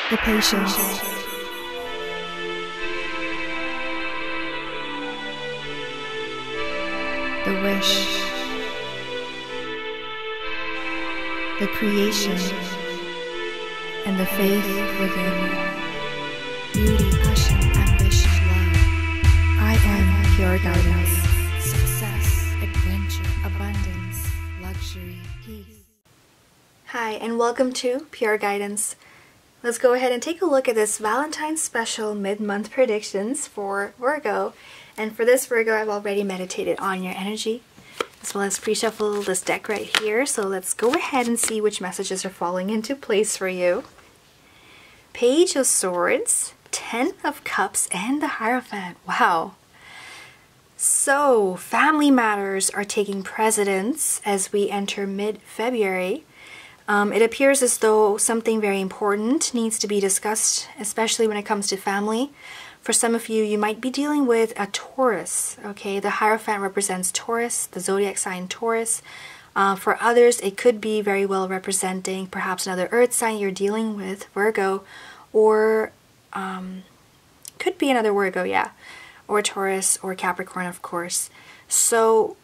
the patience, the wish, the creation, and the faith within. Beauty, passion, ambition, love. I am pure guidance. Success, adventure, abundance, luxury, peace. Hi, and welcome to Pure Guidance. Let's go ahead and take a look at this Valentine special mid-month predictions for Virgo. And for this Virgo, I've already meditated on your energy, as well as pre-shuffle this deck right here. So let's go ahead and see which messages are falling into place for you. Page of Swords, 10 of Cups, and the Hierophant. Wow. So, family matters are taking precedence as we enter mid-February. It appears as though something very important needs to be discussed, especially when it comes to family. For some of you, you might be dealing with a Taurus, okay? The Hierophant represents Taurus, the zodiac sign Taurus. For others, it could be very well representing perhaps another earth sign you're dealing with, Virgo, or could be another Virgo, yeah, or Taurus or Capricorn, of course. So,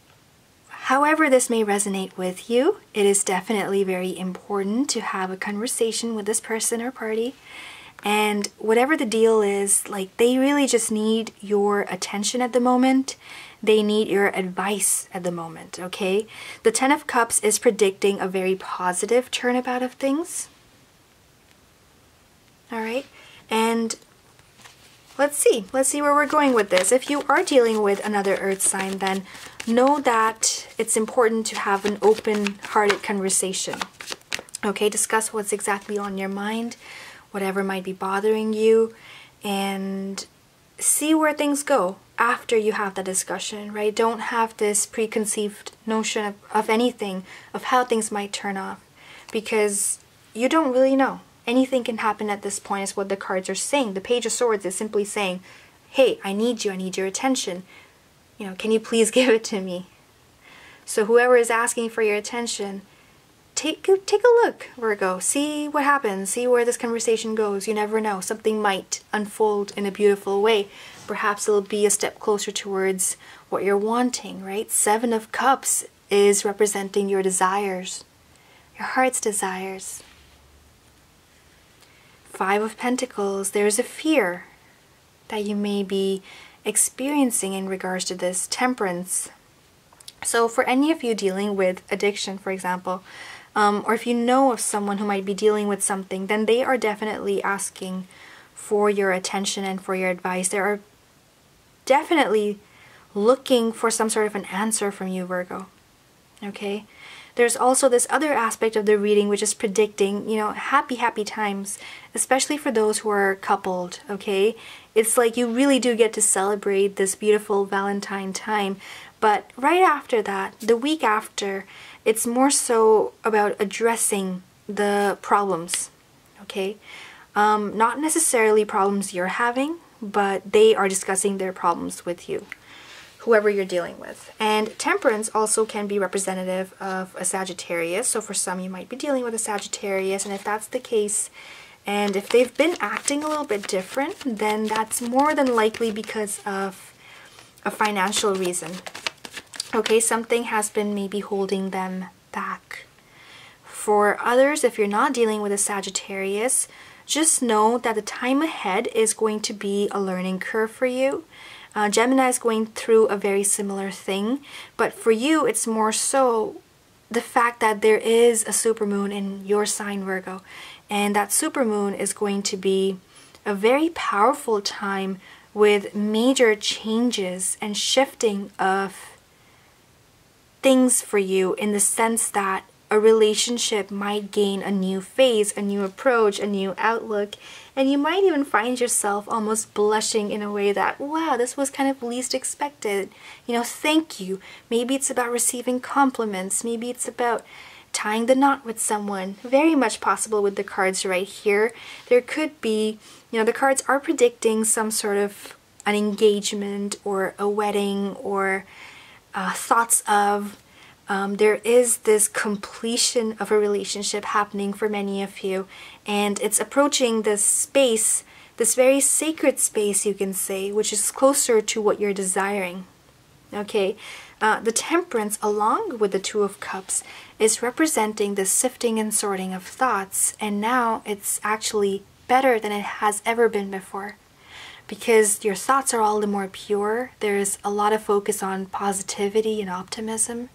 however this may resonate with you, it is definitely very important to have a conversation with this person or party. And whatever the deal is, like, they really just need your attention at the moment. They need your advice at the moment, okay? The 10 of Cups is predicting a very positive turnabout of things. All right, and let's see where we're going with this. If you are dealing with another earth sign, then know that it's important to have an open-hearted conversation. Okay, discuss what's exactly on your mind, whatever might be bothering you, and see where things go after you have the discussion, right? Don't have this preconceived notion of anything, of how things might turn off, because you don't really know. Anything can happen at this point is what the cards are saying. The Page of Swords is simply saying, hey, I need your attention. You know, can you please give it to me? So whoever is asking for your attention, take a look, Virgo. See what happens. See where this conversation goes. You never know. Something might unfold in a beautiful way. Perhaps it'll be a step closer towards what you're wanting, right? 7 of Cups is representing your desires, your heart's desires. 5 of Pentacles, there's a fear that you may be experiencing in regards to this. Temperance. So for any of you dealing with addiction, for example, or if you know of someone who might be dealing with something, then they are definitely asking for your attention and for your advice. They are definitely looking for some sort of an answer from you, Virgo. Okay? There's also this other aspect of the reading which is predicting, you know, happy times, especially for those who are coupled, okay? It's like you really do get to celebrate this beautiful Valentine time, but right after that, the week after, it's more so about addressing the problems, okay? Not necessarily problems you're having, but they are discussing their problems with you, whoever you're dealing with. And Temperance also can be representative of a Sagittarius. So for some, you might be dealing with a Sagittarius, and if that's the case, and if they've been acting a little bit different, then that's more than likely because of a financial reason. Okay, something has been maybe holding them back. For others, if you're not dealing with a Sagittarius, just know that the time ahead is going to be a learning curve for you. Gemini is going through a very similar thing, but for you, it's more so the fact that there is a supermoon in your sign, Virgo, and that supermoon is going to be a very powerful time with major changes and shifting of things for you, in the sense that a relationship might gain a new phase, a new approach, a new outlook, and you might even find yourself almost blushing in a way that, wow, this was kind of least expected. You know, thank you. Maybe it's about receiving compliments. Maybe it's about tying the knot with someone. Very much possible with the cards right here. There could be, you know, the cards are predicting some sort of an engagement or a wedding or thoughts of There is this completion of a relationship happening for many of you, and it's approaching this space, this very sacred space, you can say, which is closer to what you're desiring. Okay, the Temperance, along with the Two of Cups, is representing the sifting and sorting of thoughts, and now it's actually better than it has ever been before, because your thoughts are all the more pure. There's a lot of focus on positivity and optimism.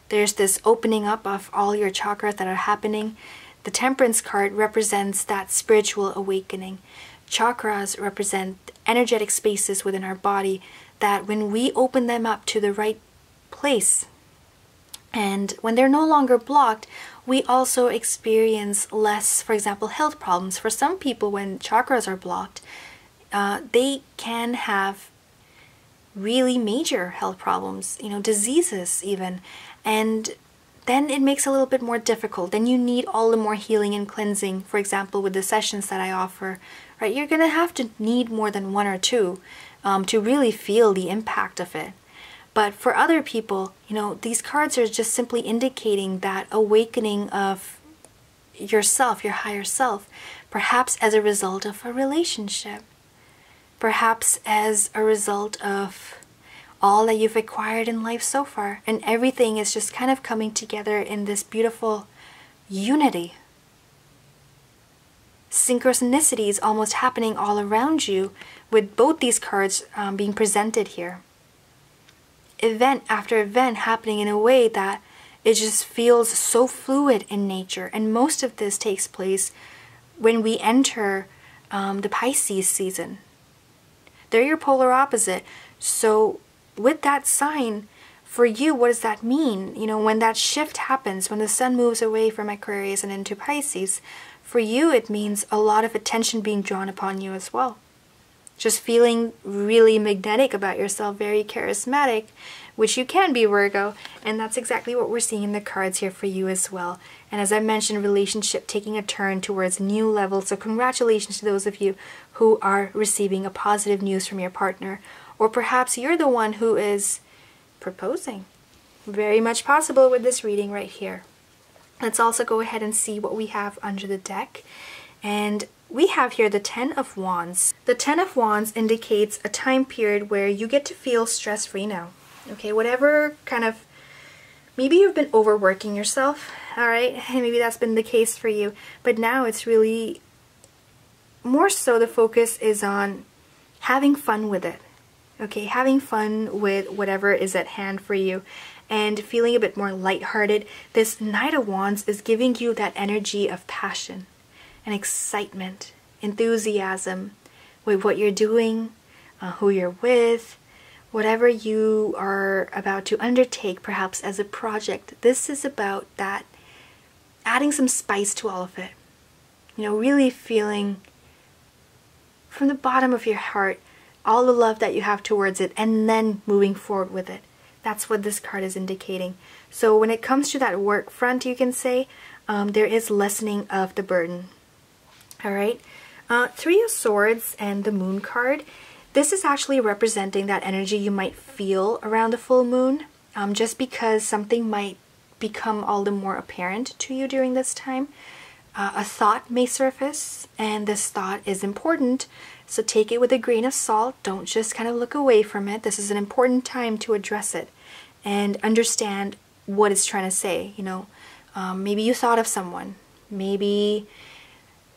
There's this opening up of all your chakras that are happening. The Temperance card represents that spiritual awakening. Chakras represent energetic spaces within our body that when we open them up to the right place, and when they're no longer blocked, we also experience less, for example, health problems. For some people, when chakras are blocked, they can have really major health problems, diseases even. And then it makes it a little bit more difficult. Then you need all the more healing and cleansing, for example, with the sessions that I offer, right? You're going to have to need more than one or two to really feel the impact of it. But for other people, these cards are just simply indicating that awakening of yourself, your higher self, perhaps as a result of a relationship, perhaps as a result of all that you've acquired in life so far, and everything is just kind of coming together in this beautiful unity. Synchronicity is almost happening all around you with both these cards being presented here. Event after event happening in a way that it just feels so fluid in nature, and most of this takes place when we enter the Pisces season. They're your polar opposite. So with that sign, for you, what does that mean? When that shift happens, when the sun moves away from Aquarius and into Pisces, for you it means a lot of attention being drawn upon you as well. Just feeling really magnetic about yourself, very charismatic, which you can be, Virgo, and that's exactly what we're seeing in the cards here for you as well. And as I mentioned, relationship taking a turn towards new levels, so congratulations to those of you who are receiving a positive news from your partner, or perhaps you're the one who is proposing. Very much possible with this reading right here. Let's also go ahead and see what we have under the deck. And we have here the Ten of Wands. The Ten of Wands indicates a time period where you get to feel stress-free now. Okay, whatever kind of, maybe you've been overworking yourself, all right, and maybe that's been the case for you, but now it's really more so the focus is on having fun with it. Okay, having fun with whatever is at hand for you and feeling a bit more lighthearted. This Knight of Wands is giving you that energy of passion and excitement, enthusiasm with what you're doing, who you're with, whatever you are about to undertake, perhaps as a project. This is about that, adding some spice to all of it. Really feeling from the bottom of your heart all the love that you have towards it, and then moving forward with it. That's what this card is indicating. So when it comes to that work front, you can say, there is lessening of the burden. All right. Three of Swords and the Moon card. This is actually representing that energy you might feel around the full moon, just because something might become all the more apparent to you during this time. A thought may surface, and this thought is important, so take it with a grain of salt. Don't just kind of look away from it. This is an important time to address it and understand what it's trying to say. Maybe you thought of someone, maybe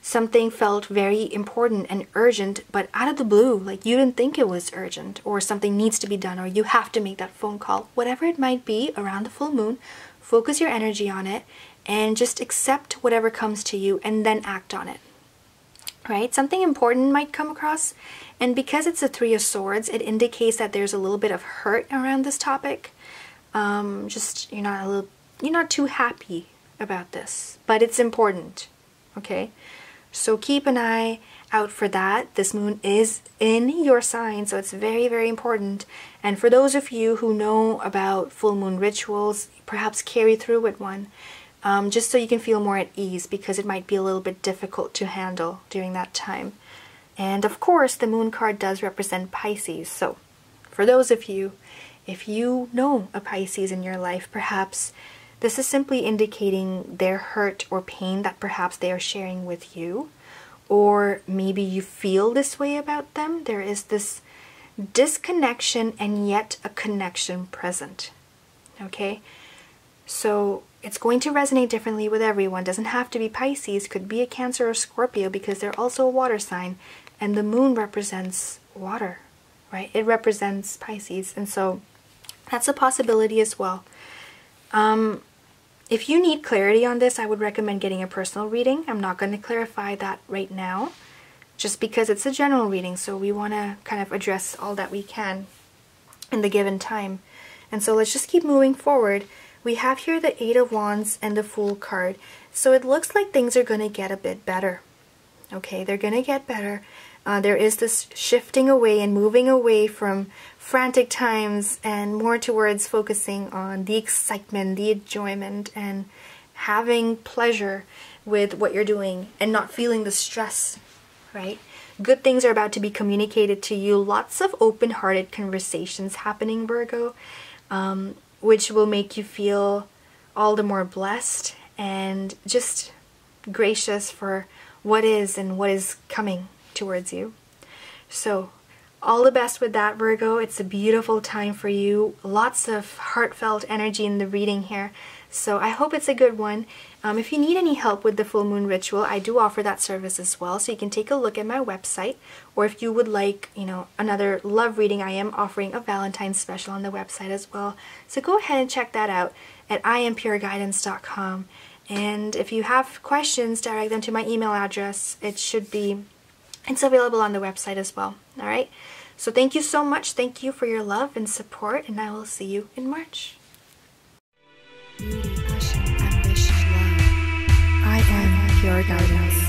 something felt very important and urgent, but out of the blue, like you didn't think it was urgent, or something needs to be done, or you have to make that phone call. Whatever it might be around the full moon, focus your energy on it and just accept whatever comes to you and then act on it. Right? Something important might come across, and because it's a Three of Swords, it indicates that there's a little bit of hurt around this topic. Just you're not too happy about this, but it's important. Okay? So keep an eye out for that. This moon is in your sign, so it's very, very important. And for those of you who know about full moon rituals, perhaps carry through with one, just so you can feel more at ease, because it might be a little bit difficult to handle during that time. And of course, the Moon card does represent Pisces. So for those of you If you know a Pisces in your life, perhaps this is simply indicating their hurt or pain that perhaps they are sharing with you. Or maybe you feel this way about them. There is this disconnection and yet a connection present. Okay? So it's going to resonate differently with everyone. Doesn't have to be Pisces, could be a Cancer or Scorpio, because they're also a water sign, and the moon represents water, right? It represents Pisces, and so that's a possibility as well. If you need clarity on this, I would recommend getting a personal reading. I'm not going to clarify that right now, just because it's a general reading, so we want to kind of address all that we can in the given time. And so let's just keep moving forward. We have here the Eight of Wands and the Fool card. So it looks like things are going to get a bit better. Okay, they're going to get better. There is this shifting away and moving away from frantic times and more towards focusing on the excitement, the enjoyment, and having pleasure with what you're doing and not feeling the stress, right? Good things are about to be communicated to you. Lots of open-hearted conversations happening, Virgo, which will make you feel all the more blessed and just gracious for what is and what is coming towards you. So all the best with that, Virgo. It's a beautiful time for you. Lots of heartfelt energy in the reading here. So I hope it's a good one. If you need any help with the full moon ritual, I do offer that service as well. So you can take a look at my website. Or if you would like, another love reading, I am offering a Valentine special on the website as well. So go ahead and check that out at IamPureGuidance.com. And if you have questions, direct them to my email address. It's available on the website as well. All right. So thank you so much. Thank you for your love and support, and I will see you in March. Beauty, passion, ambition, love. I am Pure Guidance.